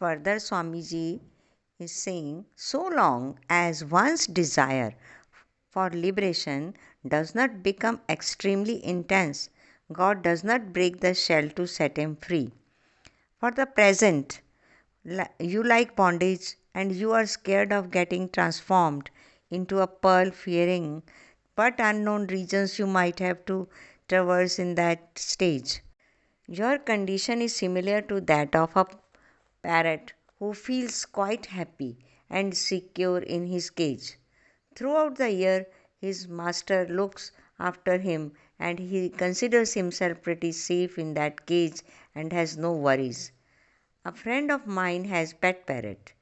Further, Swamiji is saying, so long as one's desire for liberation does not become extremely intense, God does not break the shell to set him free. For the present, you like bondage and you are scared of getting transformed into a pearl, fearing what unknown regions you might have to traverse in that stage. Your condition is similar to that of a parrot who feels quite happy and secure in his cage. Throughout the year, his master looks after him and he considers himself pretty safe in that cage and has no worries. A friend of mine has pet parrot.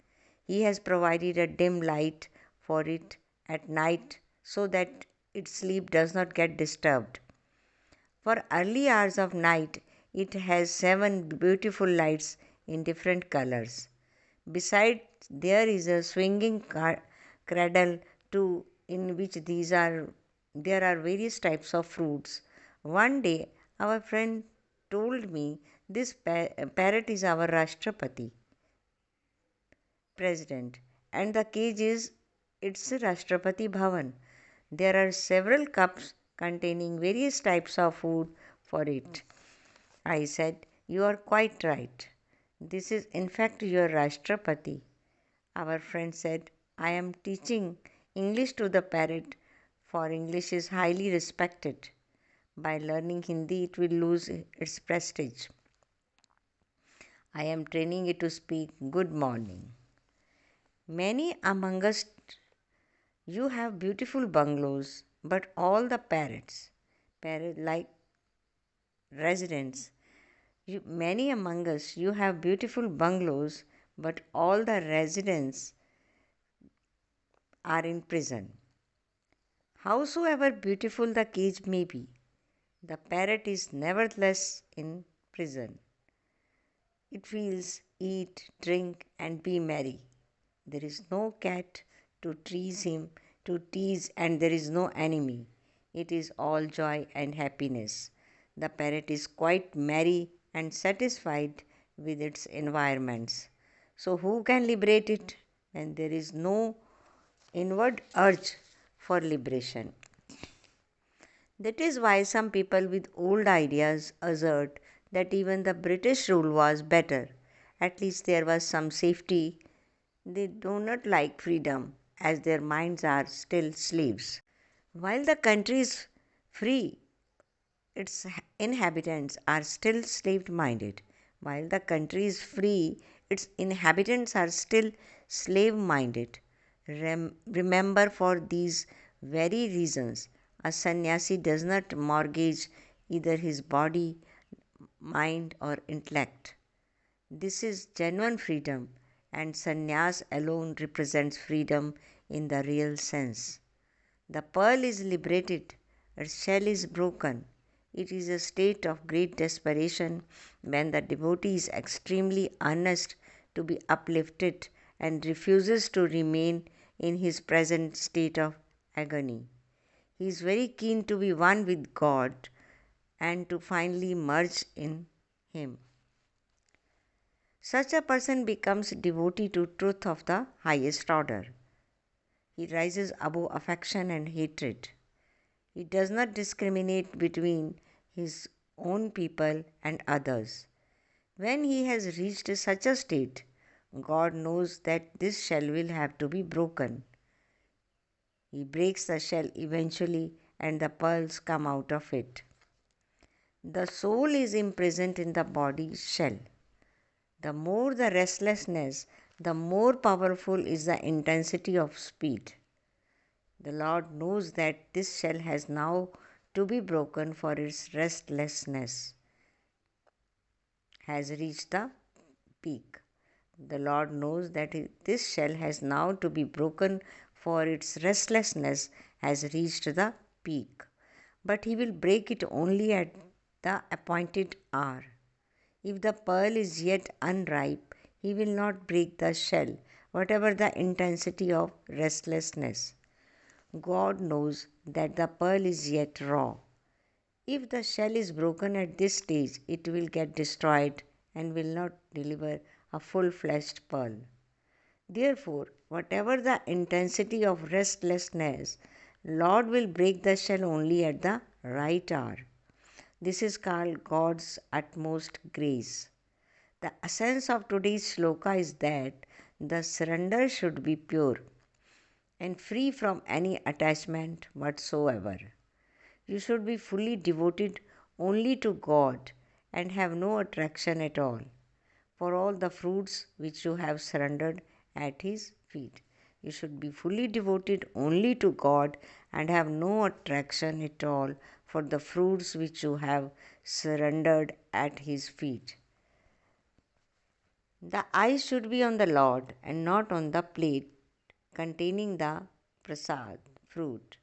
He has provided a dim light for it at night so that its sleep does not get disturbed. For early hours of night, it has 7 beautiful lights in different colors. Besides, there is a swinging cradle too, in which there are various types of fruits. One day, our friend told me this parrot is our Rashtrapati president, and the cage is its Rashtrapati Bhavan. There are several cups containing various types of food for it. I said, you are quite right. This is in fact your Rashtrapati. Our friend said, I am teaching English to the parrot, for English is highly respected. By learning Hindi, it will lose its prestige. I am training it to speak good morning. Many among us, you have beautiful bungalows, but all the parrot like residents. Many among us, you have beautiful bungalows, but all the residents are in prison. Howsoever beautiful the cage may be, the parrot is nevertheless in prison. It feels, eat, drink, and be merry. There is no cat to tease, and there is no enemy. It is all joy and happiness. The parrot is quite merry and satisfied with its environments. So, who can liberate it when there is no inward urge for liberation? That is why some people with old ideas assert that even the British rule was better. At least there was some safety. They do not like freedom, as their minds are still slaves. While the country is free, its inhabitants are still slave minded. While the country is free, its inhabitants are still slave minded. Remember, for these very reasons, a sannyasi does not mortgage either his body, mind, or intellect. This is genuine freedom, and sannyas alone represents freedom in the real sense. The pearl is liberated, its shell is broken. It is a state of great desperation when the devotee is extremely earnest to be uplifted and refuses to remain in his present state of agony. He is very keen to be one with God and to finally merge in Him. Such a person becomes devotee to truth of the highest order. He rises above affection and hatred. He does not discriminate between his own people and others. When he has reached such a state, God knows that this shell will have to be broken. He breaks the shell eventually and the pearls come out of it. The soul is imprisoned in the body's shell. The more the restlessness, the more powerful is the intensity of speed. The Lord knows that this shell has now to be broken, for its restlessness has reached the peak. The Lord knows that this shell has now to be broken, for its restlessness has reached the peak. But He will break it only at the appointed hour. If the pearl is yet unripe, He will not break the shell, whatever the intensity of restlessness. God knows that the pearl is yet raw. If the shell is broken at this stage, it will get destroyed and will not deliver a full-fleshed pearl. Therefore, whatever the intensity of restlessness, Lord will break the shell only at the right hour. This is called God's utmost grace. The essence of today's shloka is that the surrender should be pure and free from any attachment whatsoever. You should be fully devoted only to God and have no attraction at all for all the fruits which you have surrendered at His feet. You should be fully devoted only to God and have no attraction at all for the fruits which you have surrendered at His feet. The eyes should be on the Lord and not on the plate containing the prasad, fruit.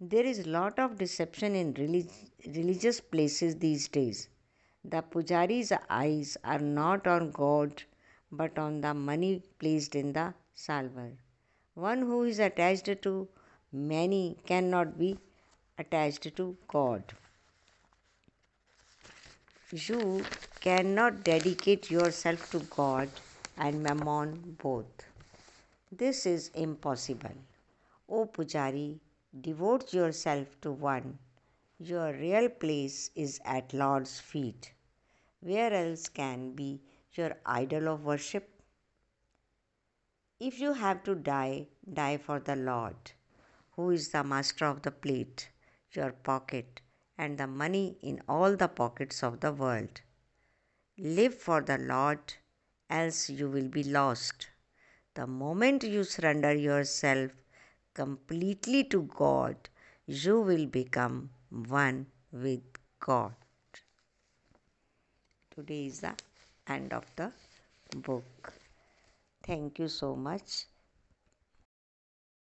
There is a lot of deception in religious places these days. The pujari's eyes are not on God but on the money placed in the salver. One who is attached to many cannot be attached to God. You cannot dedicate yourself to God and mammon both. This is impossible. O Pujari, devote yourself to one. Your real place is at Lord's feet. Where else can be your idol of worship? If you have to die, die for the Lord, who is the master of the plate, your pocket, and the money in all the pockets of the world. Live for the Lord, else you will be lost. The moment you surrender yourself completely to God, you will become one with God. Today is the end of the book. Thank you so much.